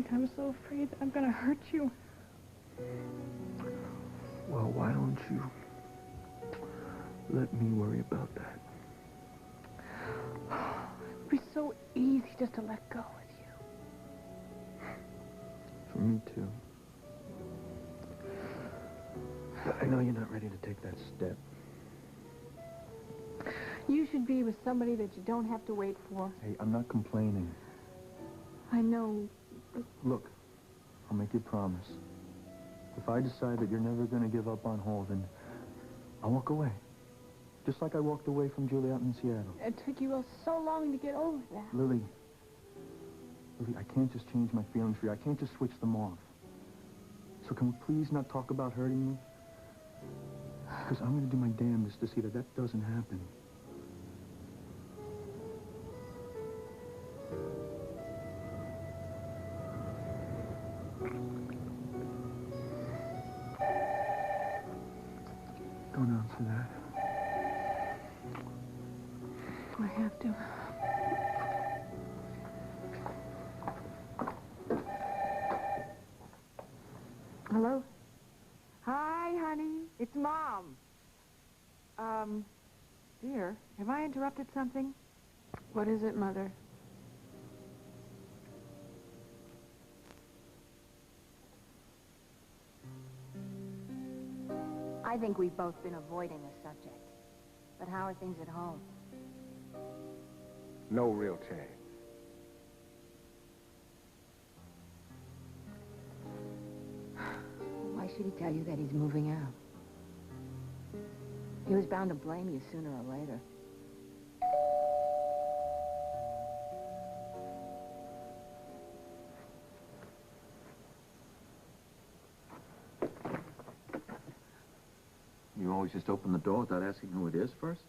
think I'm so afraid that I'm gonna hurt you. Well, why don't you let me worry about that? It'd be so easy just to let go with you. For me, too. But I know you're not ready to take that step. You should be with somebody that you don't have to wait for. Hey, I'm not complaining. I know. Look, I'll make you a promise. If I decide that you're never going to give up on Holden, I'll walk away. Just like I walked away from Juliet in Seattle. It took you so long to get over that. Lily, I can't just change my feelings for you. I can't just switch them off. So can we please not talk about hurting me? Because I'm going to do my damnedest to see that that doesn't happen. Don't answer that. I have to. Hello? Hi, honey. It's Mom. Dear, have I interrupted something? What is it, Mother? I think we've both been avoiding the subject. But how are things at home? No real change. Why should he tell you that he's moving out? He was bound to blame you sooner or later. You always just open the door without asking who it is first?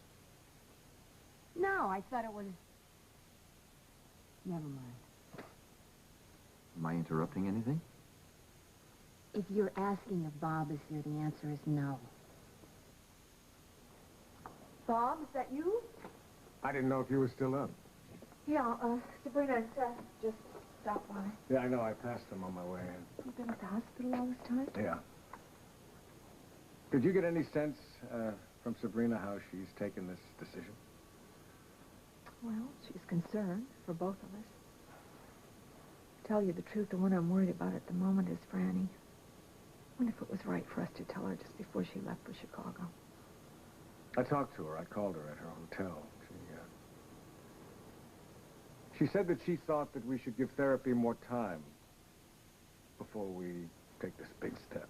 No, I thought it was... Never mind. Am I interrupting anything? If you're asking if Bob is here, the answer is no. Bob, is that you? I didn't know if you were still up. Yeah, Sabrina just stopped by. Yeah, I know. I passed them on my way in. You've been at the hospital all this time? Yeah. Did you get any sense from Sabrina how she's taken this decision? Well, she's concerned for both of us. To tell you the truth, the one I'm worried about at the moment is Franny. I wonder if it was right for us to tell her just before she left for Chicago. I talked to her. I called her at her hotel. She said that she thought that we should give therapy more time before we take this big step.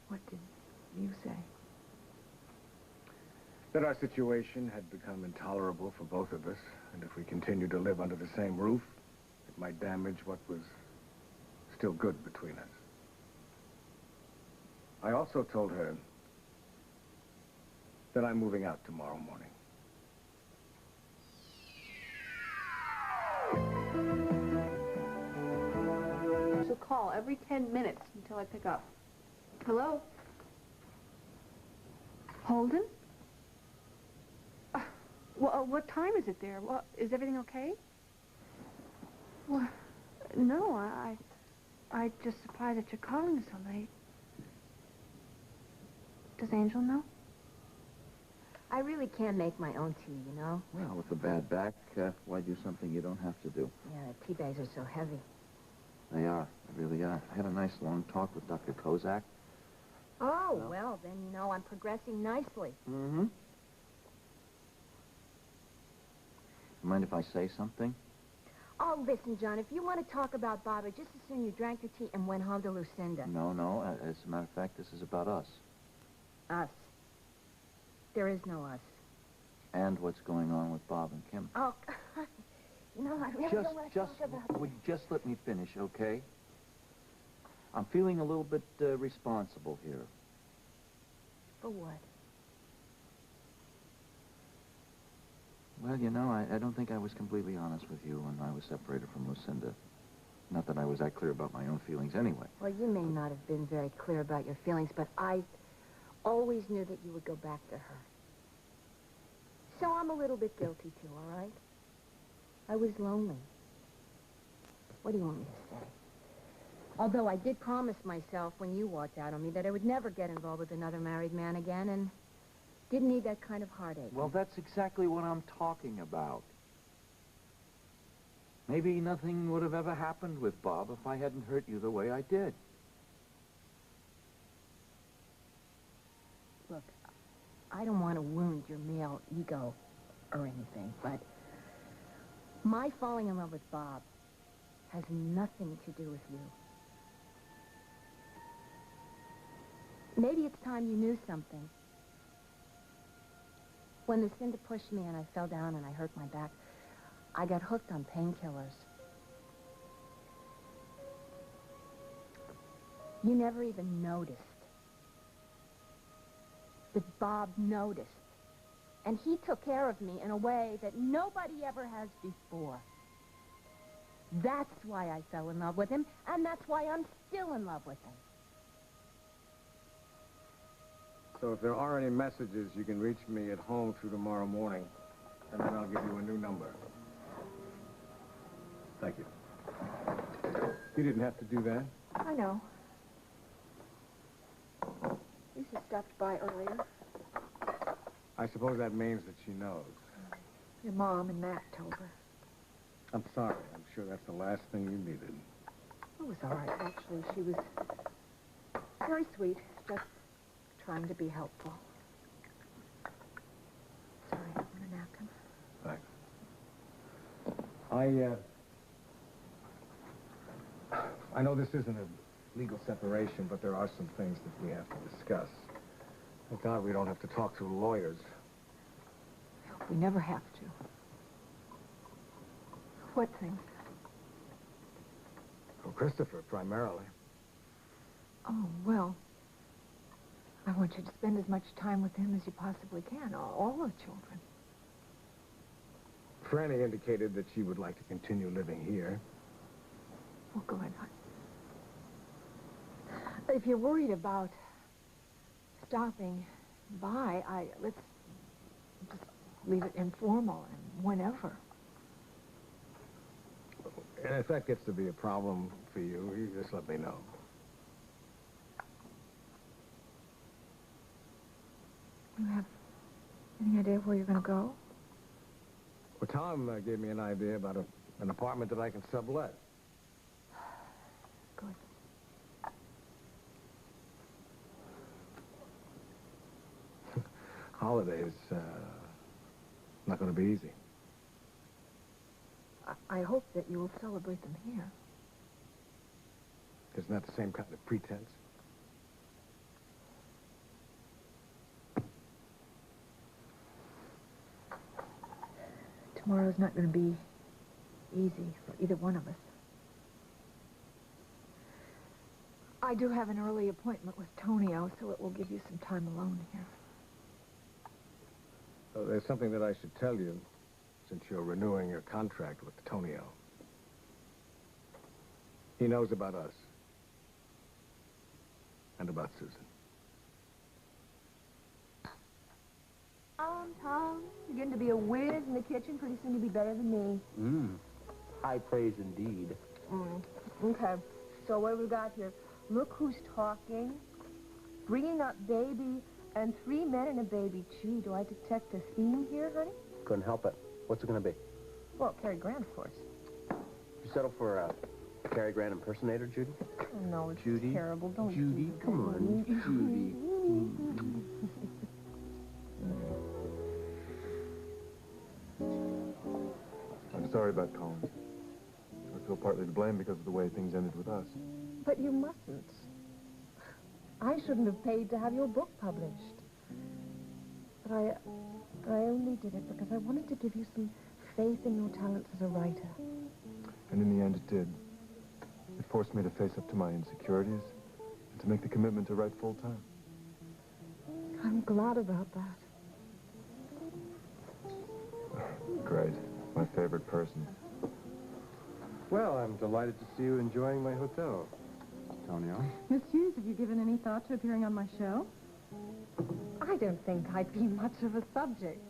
What did you say? That our situation had become intolerable for both of us, and if we continued to live under the same roof, it might damage what was still good between us. I also told her that I'm moving out tomorrow morning. She'll call every 10 minutes until I pick up. Hello? Holden? Well, what time is it there? Well, is everything okay? Well, no, I just surprised that you're calling so late. Does Angel know? I really can't make my own tea, you know? Well, with a bad back, why do something you don't have to do? Yeah, the tea bags are so heavy. They are. They really are. I had a nice long talk with Dr. Kozak. Oh, well, then, you know, I'm progressing nicely. Mm-hmm. Mind if I say something? Oh, listen, John, if you want to talk about Bobby, just as soon you drank your tea and went home to Lucinda. No. As a matter of fact, this is about us. Us. There is no us. And what's going on with Bob and Kim. Oh, you know, I really don't want to talk about... Would you just let me finish, okay? I'm feeling a little bit responsible here. For what? Well, you know, I don't think I was completely honest with you when I was separated from Lucinda. Not that I was that clear about my own feelings anyway. Well, you may not have been very clear about your feelings, but I always knew that you would go back to her. So I'm a little bit guilty, too, all right? I was lonely. What do you want me to say? Although I did promise myself when you walked out on me that I would never get involved with another married man again and didn't need that kind of heartache. Well, that's exactly what I'm talking about. Maybe nothing would have ever happened with Bob if I hadn't hurt you the way I did. Look, I don't want to wound your male ego or anything, but my falling in love with Bob has nothing to do with you. Maybe it's time you knew something. When Lucinda pushed me and I fell down and I hurt my back, I got hooked on painkillers. You never even noticed. But Bob noticed. And he took care of me in a way that nobody ever has before. That's why I fell in love with him, and that's why I'm still in love with him. So if there are any messages, you can reach me at home through tomorrow morning, and then I'll give you a new number. Thank you. You didn't have to do that. I know. Lisa stopped by earlier. I suppose that means that she knows. Your mom and Matt told her. I'm sorry. I'm sure that's the last thing you needed. It was all right, actually. She was very sweet, just trying to be helpful. Sorry, I want a napkin. Thanks. I know this isn't a legal separation, but there are some things that we have to discuss. Thank God we don't have to talk to lawyers. We never have to. What things? Well, Christopher, primarily. Oh, well, I want you to spend as much time with him as you possibly can, all the children. Franny indicated that she would like to continue living here. Well, go ahead, hon. If you're worried about stopping by, let's just leave it informal and whenever. And if that gets to be a problem for you, you just let me know. You have any idea where you're going to go? Well, Tom gave me an idea about an apartment that I can sublet. Good. Holidays, not going to be easy. I hope that you will celebrate them here. Isn't that the same kind of pretense? Tomorrow's not going to be easy for either one of us. I do have an early appointment with Tonio, so it will give you some time alone here. There's something that I should tell you, since you're renewing your contract with Tonio. He knows about us. And about Susan. Tom, you're getting to be a whiz in the kitchen. Pretty soon you'll be better than me. High praise indeed. Okay, so what have we got here? Look who's talking. Bringing up baby and 3 men and a baby. Gee, do I detect a theme here, honey? Couldn't help it. What's it going to be? Well, Cary Grant, of course. You settle for a Cary Grant impersonator, Judy? Oh, no, it's Judy? terrible. Don't Judy, do that. come on, Judy. I'm sorry about Collins. I feel partly to blame because of the way things ended with us. But you mustn't. I shouldn't have paid to have your book published. But I only did it because I wanted to give you some faith in your talents as a writer. And in the end, it did. It forced me to face up to my insecurities and to make the commitment to write full time. I'm glad about that. Great. My favorite person. Well, I'm delighted to see you enjoying my hotel, Tonio. Miss Hughes, have you given any thought to appearing on my show? I don't think I'd be much of a subject.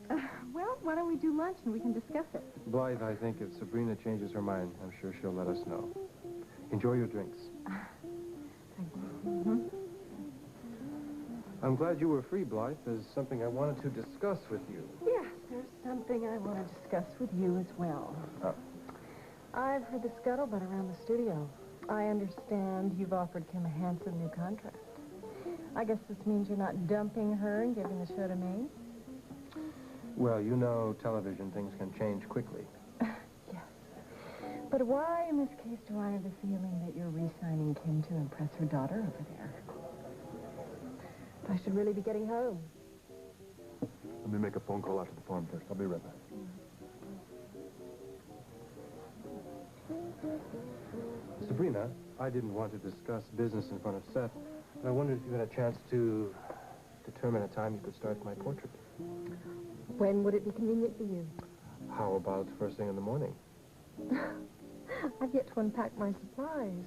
Well, why don't we do lunch and we can discuss it? Blythe, I think if Sabrina changes her mind, I'm sure she'll let us know. Enjoy your drinks. Thank you. I'm glad you were free, Blythe. There's something I wanted to discuss with you. Yes, there's something I want to discuss with you as well. Oh. I've heard the scuttlebutt around the studio. I understand you've offered Kim a handsome new contract. I guess this means you're not dumping her and giving the show to me? Well, you know television, things can change quickly. Yes. But why, in this case, do I have the feeling that you're re-signing Kim to impress her daughter over there? I should really be getting home. Let me make a phone call out to the farm first. I'll be right back. Sabrina, I didn't want to discuss business in front of Seth, but I wondered if you had a chance to determine a time you could start my portrait. When would it be convenient for you? How about first thing in the morning? I've yet to unpack my supplies.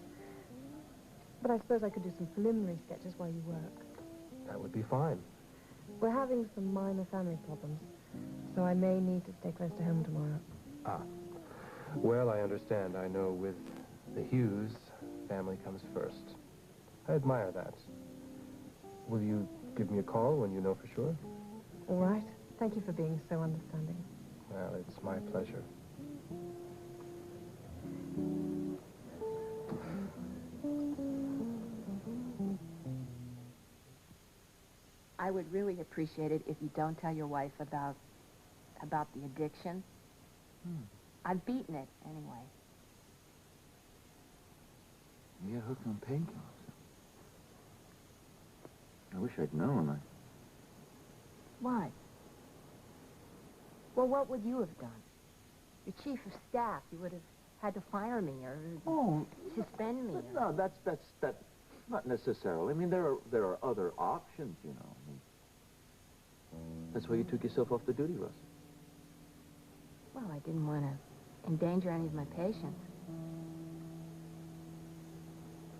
But I suppose I could do some preliminary sketches while you work. That would be fine. We're having some minor family problems, so I may need to stay close to home tomorrow. Ah. Well, I understand. I know with the Hughes, family comes first. I admire that. Will you give me a call when you know for sure? All right. Thank you for being so understanding. Well, it's my pleasure. I would really appreciate it if you don't tell your wife about the addiction. I've beaten it, anyway. You get hooked on painkillers. I wish I'd known. Why? Well, what would you have done? Your chief of staff, you would have had to fire me or suspend me. No, that's not necessarily. I mean, there are other options, you know. I mean, that's why you took yourself off the duty list. Well, I didn't want to endanger any of my patients.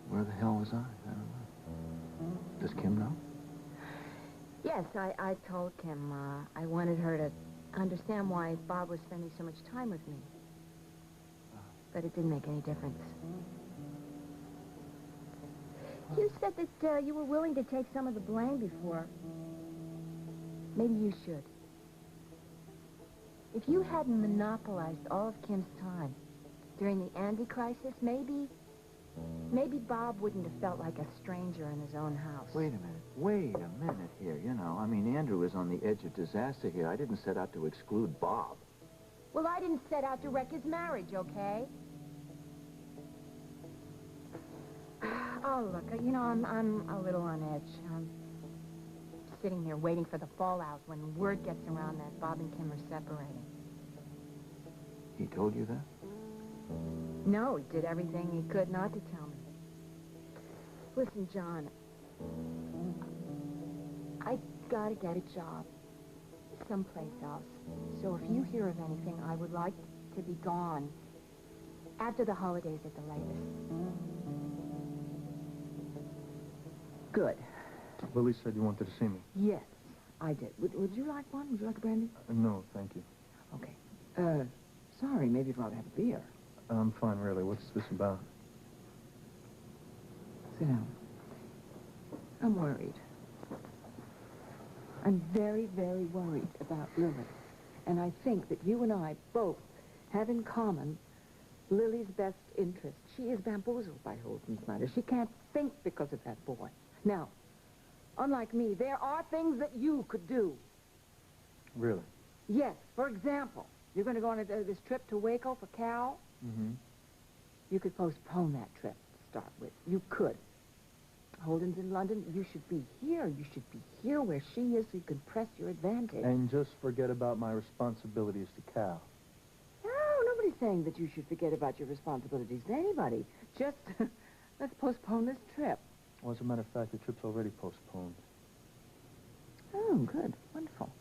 Where the hell was I? I don't know. Does Kim know? Yes, I told Kim I wanted her to understand why Bob was spending so much time with me. But it didn't make any difference. You said that you were willing to take some of the blame before. Maybe you should. If you hadn't monopolized all of Kim's time during the Andy crisis, maybe Bob wouldn't have felt like a stranger in his own house. Wait a minute here, you know. I mean, Andrew is on the edge of disaster here. I didn't set out to exclude Bob. Well, I didn't set out to wreck his marriage, okay? Oh, look, you know, I'm a little on edge. I'm sitting here waiting for the fallout when word gets around that Bob and Kim are separating. He told you that? No, he did everything he could not to tell me. Listen, John, I gotta get a job someplace else. So if you hear of anything, I would like to be gone after the holidays at the latest. Good. Lily said you wanted to see me. Yes, I did. Would you like one? Would you like a brandy? No, thank you. Okay. Sorry, maybe you'd rather have a beer. I'm fine, really. What's this about? Sit down. I'm worried. I'm very, very worried about Lily. And I think that you and I both have in common Lily's best interest. She is bamboozled by Holden's matter. She can't think because of that boy. Now, unlike me, there are things that you could do. Really? Yes. For example, you're going to go on this trip to Waco for Cal? Mm-hmm. You could postpone that trip to start with. You could. Holden's in London. You should be here. You should be here where she is so you can press your advantage. And just forget about my responsibilities to Cal. No, nobody's saying that you should forget about your responsibilities to anybody. Just let's postpone this trip. Well, as a matter of fact, the trip's already postponed. Oh, good. Wonderful.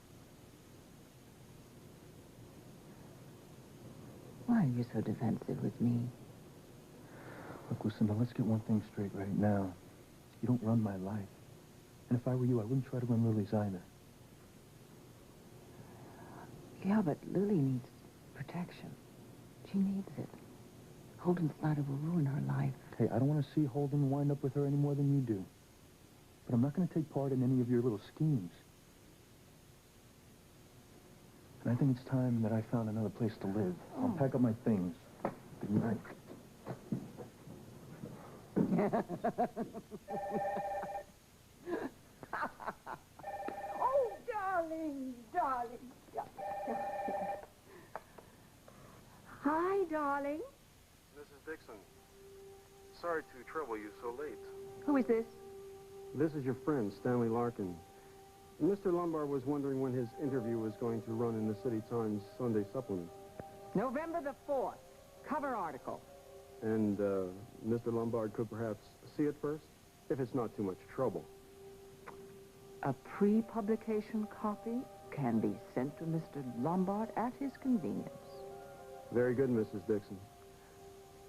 Why are you so defensive with me? Look, Lucinda, let's get one thing straight right now. You don't run my life. And if I were you, I wouldn't try to run Lily's either. Yeah, but Lily needs protection. She needs it. Holden Snyder will ruin her life. Hey, I don't want to see Holden wind up with her any more than you do. But I'm not going to take part in any of your little schemes. And I think it's time that I found another place to live. I'll pack up my things. Good night. Oh, darling, darling, darling. Hi, darling. Mrs. Dixon, sorry to trouble you so late. Who is this? This is your friend, Stanley Larkin. Mr. Lombard was wondering when his interview was going to run in the City Times Sunday supplement. November the 4th. Cover article. And, Mr. Lombard could perhaps see it first, if it's not too much trouble. A pre-publication copy can be sent to Mr. Lombard at his convenience. Very good, Mrs. Dixon.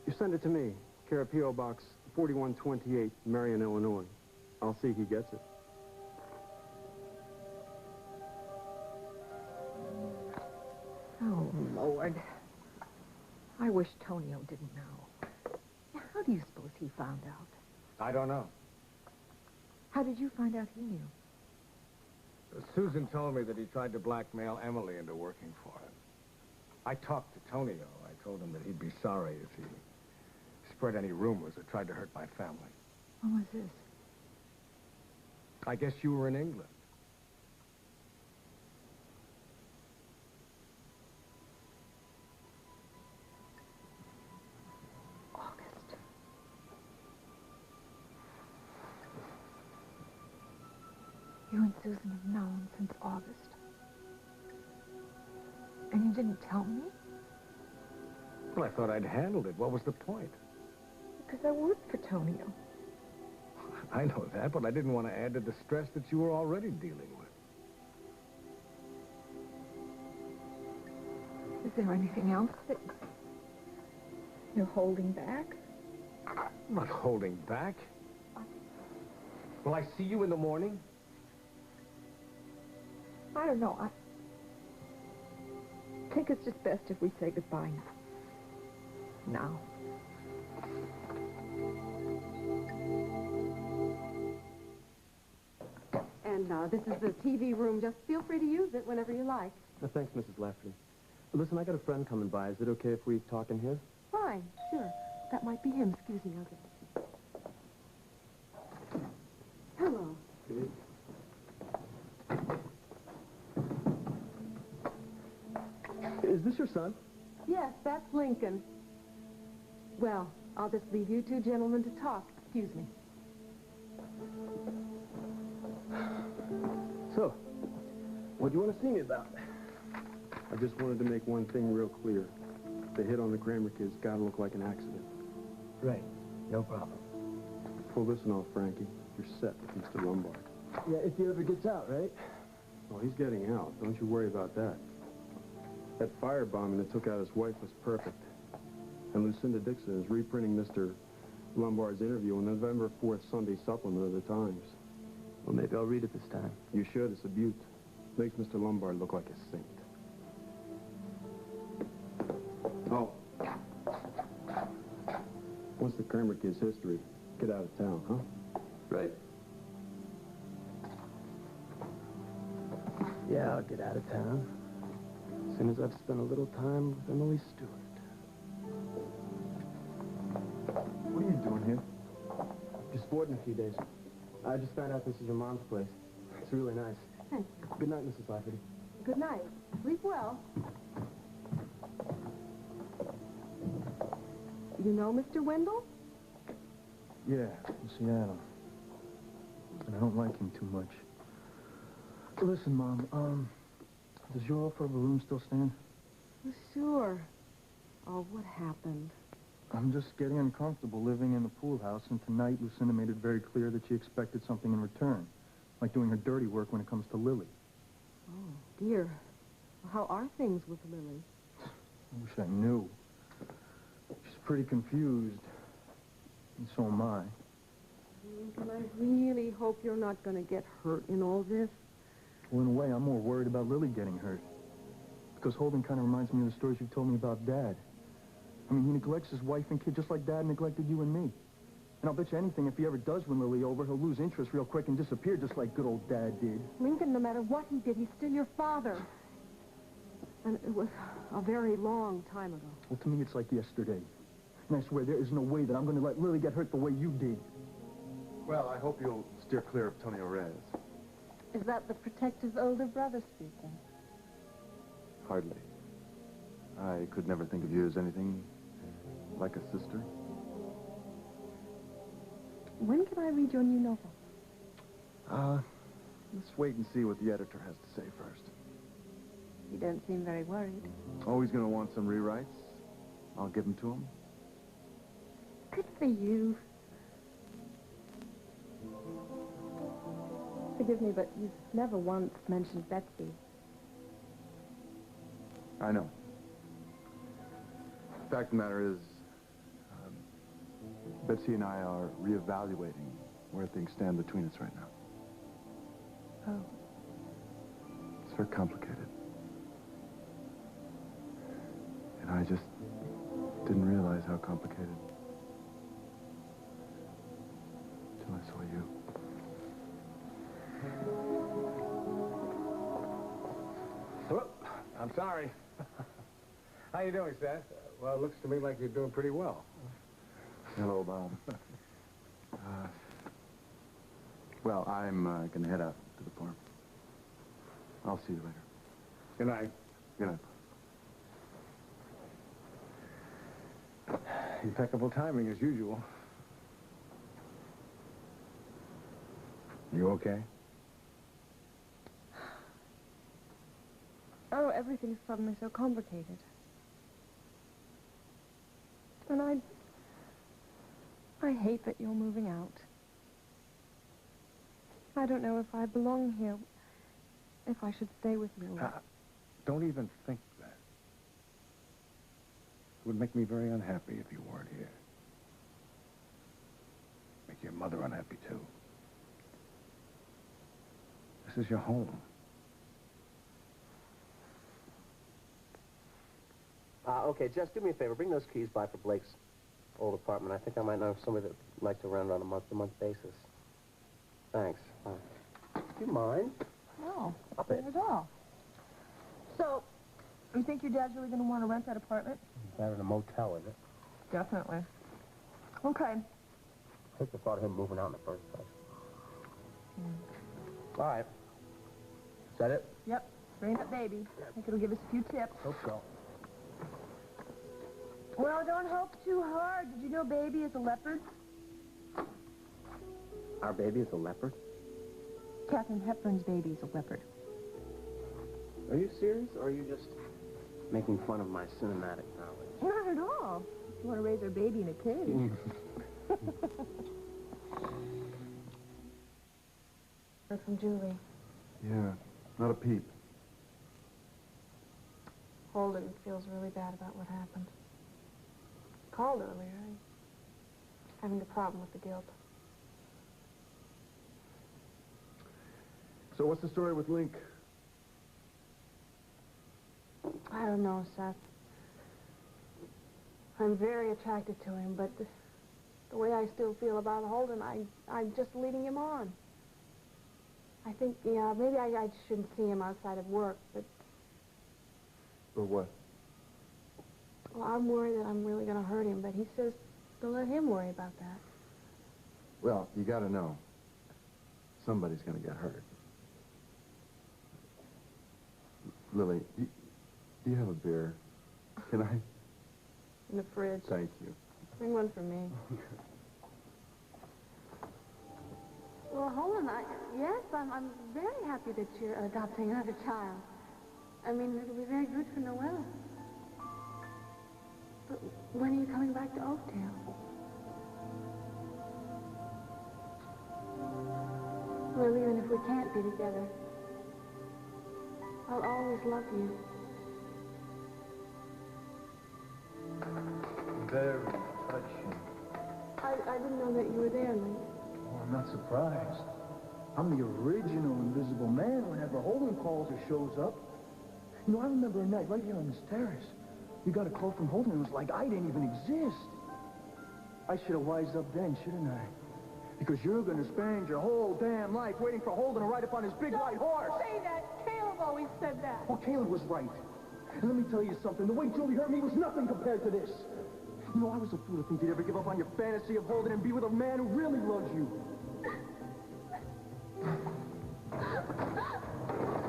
You send it to me, care of P.O. Box 4128, Marion, Illinois. I'll see he gets it. Oh, Lord. I wish Tonio didn't know. Now, how do you suppose he found out? I don't know. How did you find out he knew? Susan told me that he tried to blackmail Emily into working for him. I talked to Tonio. I told him that he'd be sorry if he spread any rumors or tried to hurt my family. When was this? I guess you were in England. August. You and Susan have known since August. And you didn't tell me? Well, I thought I'd handled it. What was the point? Because I worked for Tonio. I know that, but I didn't want to add to the stress that you were already dealing with. Is there anything else that you're holding back? I'm not holding back. Will I see you in the morning? I don't know. I think it's just best if we say goodbye now. And this is the TV room. Just feel free to use it whenever you like. Thanks, Mrs. Lafferty. Listen, I got a friend coming by. Is it okay if we talk in here? Fine, sure. That might be him. Excuse me, I'll get it. Hello. Is this your son? Yes, that's Lincoln. Well, I'll just leave you two gentlemen to talk. Excuse me. So, what do you want to see me about? I just wanted to make one thing real clear. The hit on the Kramer kid's got to look like an accident. Right. No problem. Pull this one off, Frankie. You're set with Mr. Lombard. Yeah, if he ever gets out, right? Oh, he's getting out. Don't you worry about that. That firebombing that took out his wife was perfect. And Lucinda Dixon is reprinting Mr. Lombard's interview in the November 4th Sunday supplement of the Times. Well, maybe I'll read it this time. You should. It's a beaut. Makes Mr. Lombard look like a saint. Oh. Once the Kramer kid's history, get out of town, huh? Right. Yeah, I'll get out of town. As soon as I've spent a little time with Emily Stewart. What are you doing here? Just boarding a few days. I just found out this is your mom's place. It's really nice. Thank you. Good night, Mrs. Lafferty. Good night. Sleep well. You know Mr. Wendell? Yeah, in Seattle. And I don't like him too much. Listen, Mom, does your offer of a room still stand? Well, sure. Oh, what happened? I'm just getting uncomfortable living in the pool house, and tonight Lucinda made it very clear that she expected something in return, like doing her dirty work when it comes to Lily. Oh, dear. Well, how are things with Lily? I wish I knew. She's pretty confused, and so am I. Lincoln, I really hope you're not going to get hurt in all this. Well, in a way, I'm more worried about Lily getting hurt. Because Holden kind of reminds me of the stories you've told me about Dad. I mean, he neglects his wife and kid just like Dad neglected you and me. And I'll bet you anything, if he ever does win Lily over, he'll lose interest real quick and disappear just like good old Dad did. Lincoln, no matter what he did, he's still your father. And it was a very long time ago. Well, to me, it's like yesterday. And I swear, there is no way that I'm going to let Lily get hurt the way you did. Well, I hope you'll steer clear of Tony Orez. Is that the protective older brother speaking? Hardly. I could never think of you as anything like a sister. When can I read your new novel? Let's wait and see what the editor has to say first. You don't seem very worried. Oh, he's going to want some rewrites. I'll give them to him. Good for you. Forgive me, but you've never once mentioned Betsy. I know. The fact of the matter is, Betsy and I are reevaluating where things stand between us right now. Oh. It's very complicated. And I just didn't realize how complicated until I saw you. Whoop, I'm sorry. How you doing, Seth? Well, it looks to me like you're doing pretty well. Hello, Bob. Well, I'm going to head out to the farm. I'll see you later. Good night. Good night. Impeccable timing, as usual. You okay? Oh, everything's suddenly so complicated. And I hate that you're moving out. I don't know if I belong here, if I should stay with you. Don't even think that. It would make me very unhappy if you weren't here. Make your mother unhappy, too. This is your home. Okay, Jess, do me a favor. Bring those keys by for Blake's old apartment. I think I might know somebody that would like to rent on a month-to-month basis. Thanks. Do you mind? No, Stop not it. at all. So, you think your dad's really going to want to rent that apartment? Better in a motel, is it? Definitely. Okay. I hate the thought of him moving out in the first place. All right. Is that it? Yep. Bring that baby. I think it'll give us a few tips. Hope so. Well, don't hope too hard. Did you know baby is a leopard? Our baby is a leopard? Katharine Hepburn's baby is a leopard. Are you serious, or are you just making fun of my cinematic knowledge? Not at all. If you want to raise our baby in a cage. That's from Julie. Yeah, not a peep. Holden feels really bad about what happened. Called earlier. Having a problem with the guilt. So what's the story with Link? I don't know, Seth. I'm very attracted to him, but the way I still feel about Holden, I'm just leading him on. I think, yeah, maybe I shouldn't see him outside of work, but... Or what? Well, I'm worried that I'm really going to hurt him, but he says to let him worry about that. Well, you got to know. Somebody's going to get hurt. Lily, do you have a beer? Can I? In the fridge. Thank you. Bring one for me. Well, Holden, yes, I'm very happy that you're adopting another child. I mean, it'll be very good for Noelle. But when are you coming back to Oakdale? Well, even if we can't be together, I'll always love you. Very touching. I didn't know that you were there, Link. Oh, I'm not surprised. I'm the original Invisible Man whenever Holden calls or shows up. You know, I remember a night right here on this terrace. You got a call from Holden and it was like I didn't even exist. I should have wised up then, shouldn't I? Because you're gonna spend your whole damn life waiting for Holden to ride up on his big white horse. Say that. Caleb always said that. Well, Caleb was right. And let me tell you something. The way Julie hurt me was nothing compared to this. You know, I was a fool to think you'd ever give up on your fantasy of Holden and be with a man who really loves you.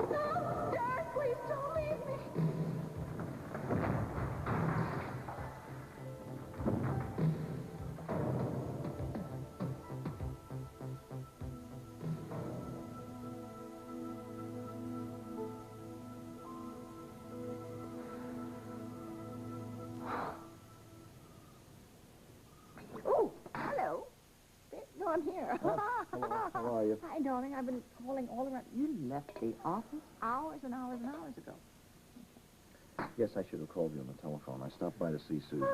No, Dad, please don't leave me. Oh, hello. No, I'm here. Hello, how are you? Hi, darling. I've been calling all around. You left the office hours and hours and hours ago. Yes, I should have called you on the telephone. I stopped by to see Susan.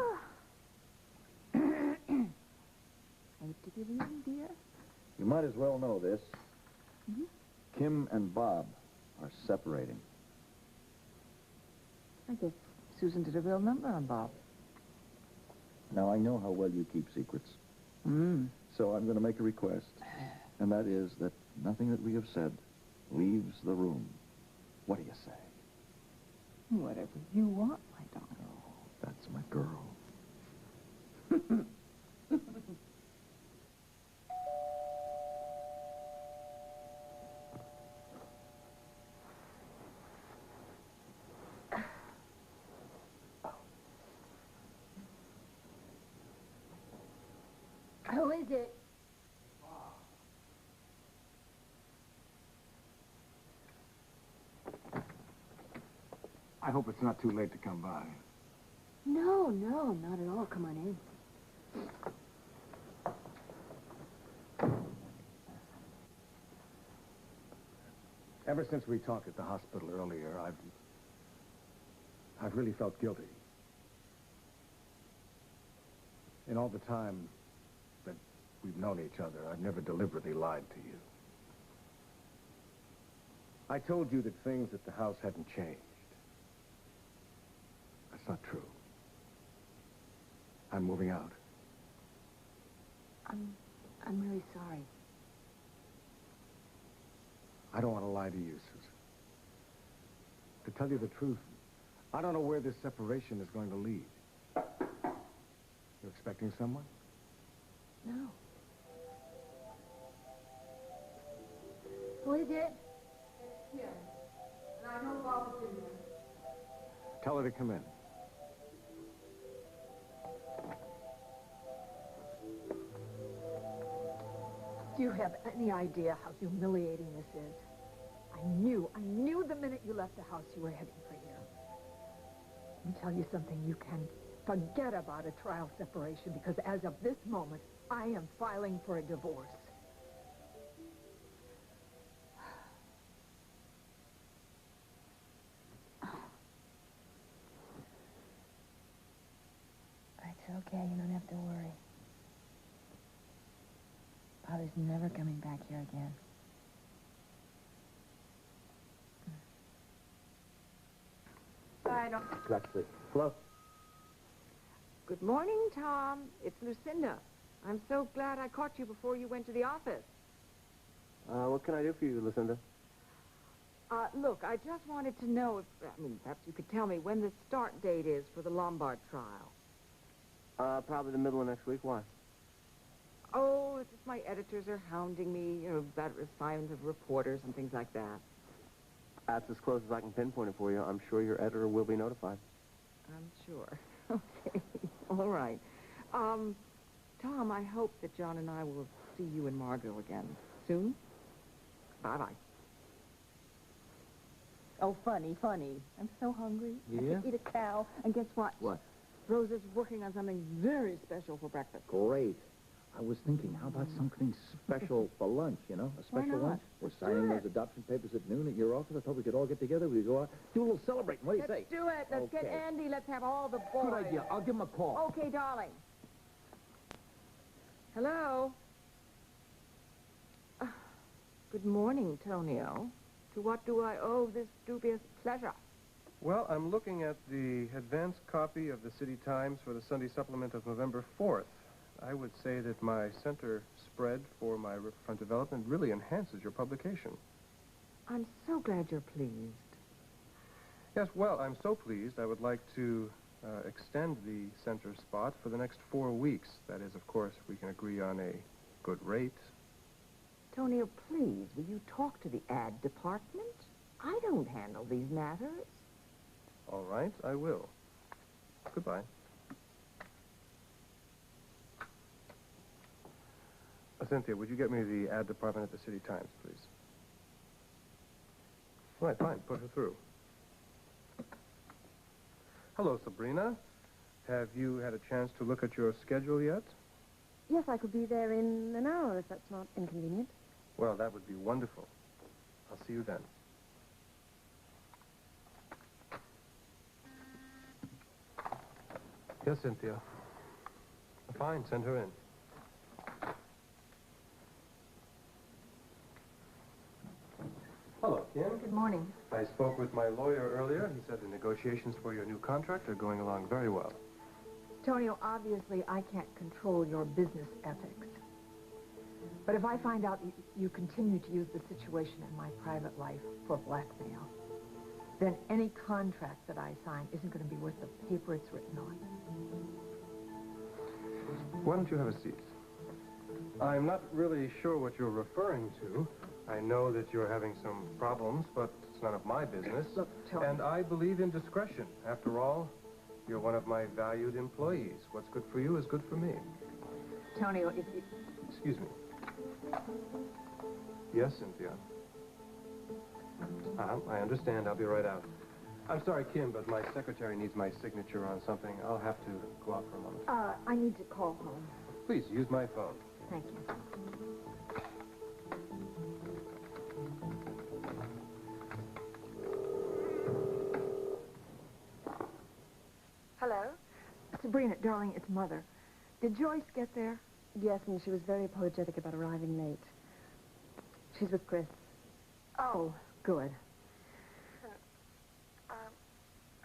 Hate to give you, dear. You might as well know this. Kim and Bob are separating. I guess Susan did a real number on Bob. Now, I know how well you keep secrets. So I'm going to make a request, and that is that nothing that we have said leaves the room. What do you say? Whatever you want, my darling. Oh, that's my girl. Who is it? I hope it's not too late to come by. No, not at all. Come on in. Ever since we talked at the hospital earlier, I've really felt guilty. In all the time that we've known each other, I've never deliberately lied to you. I told you that things at the house hadn't changed. That's not true. I'm moving out. I'm really sorry. I don't want to lie to you, Susan. To tell you the truth, I don't know where this separation is going to lead. You expecting someone? No. Who is it? Yes. And I know Bob is in there. Tell her to come in. Do you have any idea how humiliating this is? I knew the minute you left the house you were heading for here. Let me tell you something, you can forget about a trial separation because as of this moment, I am filing for a divorce. It's okay, you don't have to worry. Father's never coming back here again. I don't... Exactly. Hello? Good morning, Tom. It's Lucinda. I'm so glad I caught you before you went to the office. What can I do for you, Lucinda? Look, I just wanted to know if, perhaps you could tell me when the start date is for the Lombard trial. Probably the middle of next week. Why? Oh, it's just my editors are hounding me, about assignments of reporters and things like that. That's as close as I can pinpoint it for you. I'm sure your editor will be notified. I'm sure. Okay, all right. Tom, I hope that John and I will see you and Margot again soon. Bye-bye. Oh, funny. I'm so hungry. Yeah? I could eat a cow. And guess what? What? Rosa's working on something very special for breakfast. Great. I was thinking, how about something special for lunch, A Why special not? lunch? We're Let's signing do those it. adoption papers at noon at your office. I thought we could all get together. We could go out, do a little celebrating. What do you say? Let's do it. Let's get Okay. Andy. Let's have all the boys. Good idea. I'll give him a call. Okay, darling. Hello? Good morning, Tonio. To what do I owe this dubious pleasure? Well, I'm looking at the advance copy of the City Times for the Sunday supplement of November 4th. I would say that my center spread for my riverfront development really enhances your publication. I'm so glad you're pleased. Yes, well, I'm so pleased. I would like to extend the center spot for the next 4 weeks. That is, of course, if we can agree on a good rate. Tonio, please, will you talk to the ad department? I don't handle these matters. All right, I will. Goodbye. Cynthia, would you get me the ad department at the City Times, please? All right, fine. Put her through. Hello, Sabrina. Have you had a chance to look at your schedule yet? Yes, I could be there in an hour if that's not inconvenient. Well, that would be wonderful. I'll see you then. Yes, Cynthia. Fine, send her in. Hello, Kim. Good morning. I spoke with my lawyer earlier. He said the negotiations for your new contract are going along very well. Tonio, obviously I can't control your business ethics. But if I find out that you continue to use the situation in my private life for blackmail, then any contract that I sign isn't going to be worth the paper it's written on. Why don't you have a seat? I'm not really sure what you're referring to. I know that you're having some problems, but it's none of my business. Look, Tony. And I believe in discretion. After all, you're one of my valued employees. What's good for you is good for me. Tonio, if you... Excuse me. Yes, Cynthia. I understand. I'll be right out. I'm sorry, Kim, but my secretary needs my signature on something. I'll have to go out for a moment. I need to call home. Please, use my phone. Thank you. Hello? Sabrina, darling, it's Mother. Did Joyce get there? Yes, and she was very apologetic about arriving late. She's with Chris. Oh, good. I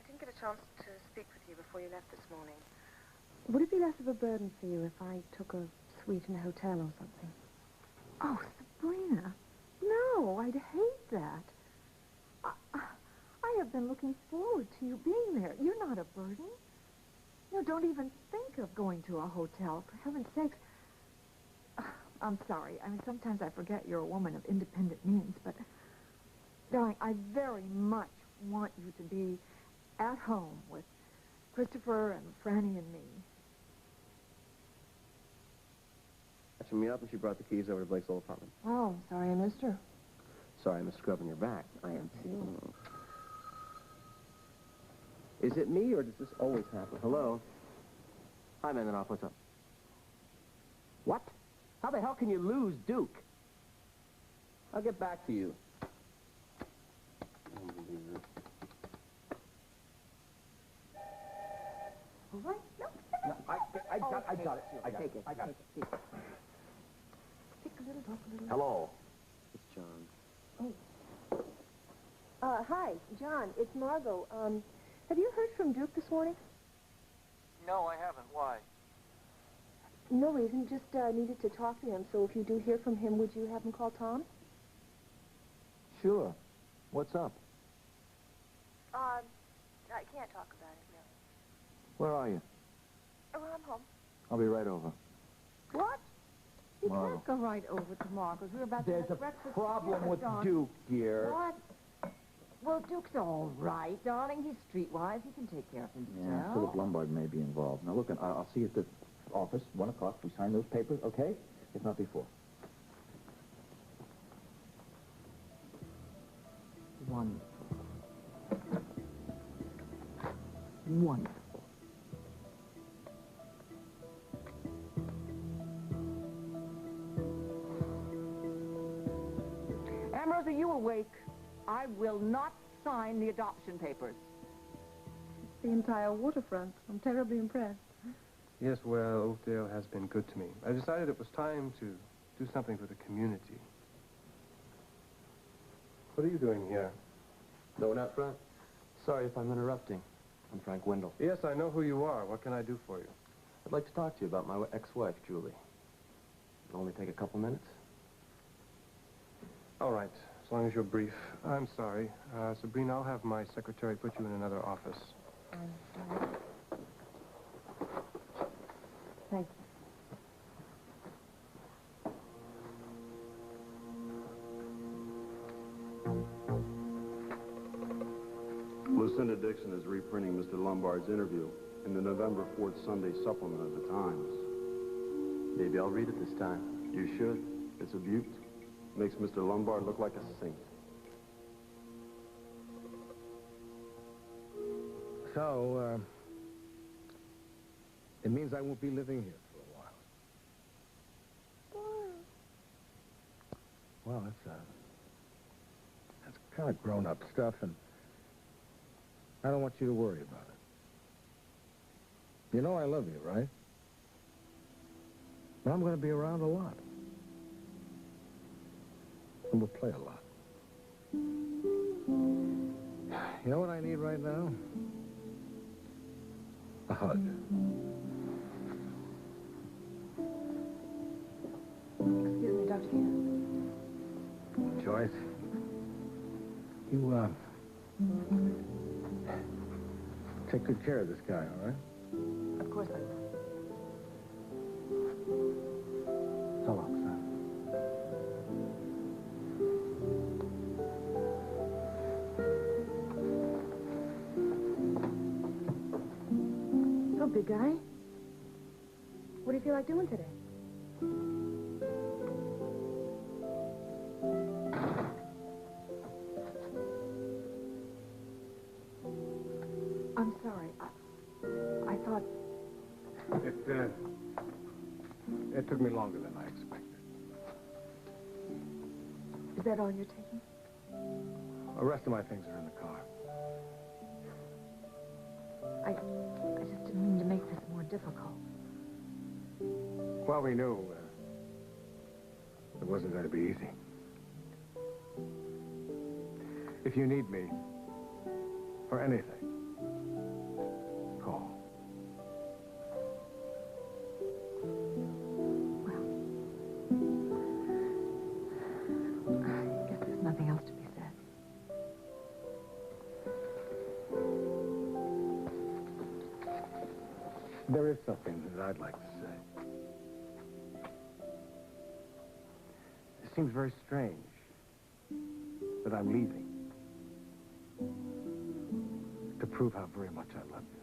didn't get a chance to speak with you before you left this morning. Would it be less of a burden for you if I took a suite in a hotel or something? Oh, Sabrina. No, I'd hate that. I have been looking forward to you being there. You're not a burden. You don't even think of going to a hotel, for heaven's sakes. I'm sorry. I mean, sometimes I forget you're a woman of independent means, but, darling, I very much want you to be at home with Christopher and Franny and me. Catching me up, and she brought the keys over to Blake's old apartment. Oh, sorry I missed her. Sorry, I missed scrubbing your back. I am too. Is it me, or does this always happen? Hello? Hi, Mandanoff. What's up? What? How the hell can you lose Duke? I'll get back to you. All right? No. No, I got it. I got it. Take it. Take a little, talk a little. Hello. It's John. Hi, John. It's Margot. Have you heard from Duke this morning? No, I haven't. Why? No reason. Just needed to talk to him. So if you do hear from him, would you have him call Tom? Sure. What's up? I can't talk about it, really. Where are you? Oh, I'm home. I'll be right over. What? You Margo. can't go right over tomorrow because we're about to There's have a breakfast. problem together, with Don. Duke, dear. What? Well, Duke's all right, darling. He's streetwise. He can take care of himself. Yeah, Philip Lombard may be involved. Now, look, I'll see you at the office, 1 o'clock. We sign those papers, okay? If not before. Wonderful. Wonderful. Ambrose, are you awake? I will not sign the adoption papers. The entire waterfront. I'm terribly impressed. Yes, well, Oakdale has been good to me. I decided it was time to do something for the community. What are you doing here? No, not front. Sorry if I'm interrupting. I'm Frank Wendell. Yes, I know who you are. What can I do for you? I'd like to talk to you about my ex-wife, Julie. It'll only take a couple minutes. All right, as long as you're brief. I'm sorry. Sabrina, I'll have my secretary put you in another office. Thanks. Lucinda Dixon is reprinting Mr. Lombard's interview in the November 4th Sunday supplement of the Times. Maybe I'll read it this time. You should. It's a beaut. Makes Mr. Lombard look like a saint. So, it means I won't be living here for a while. Well, that's kind of grown-up stuff, and I don't want you to worry about it. You know I love you, right? But I'm going to be around a lot. And we'll play a lot. You know what I need right now? A hug. Excuse me, Dr. Hughes. Joyce, you, take good care of this guy, all right? Of course I will. So long, son. So, big guy, what do you feel like doing today? I'm sorry. I thought... It took me longer than I expected. Is that all you're taking? The rest of my things are in the car. I just didn't mean to make this more difficult. Well, we knew it wasn't going to be easy. If you need me for anything, call. I guess there's nothing else to be said. There is something that I'd like to say. It seems very strange that I'm leaving to prove how very much I love you.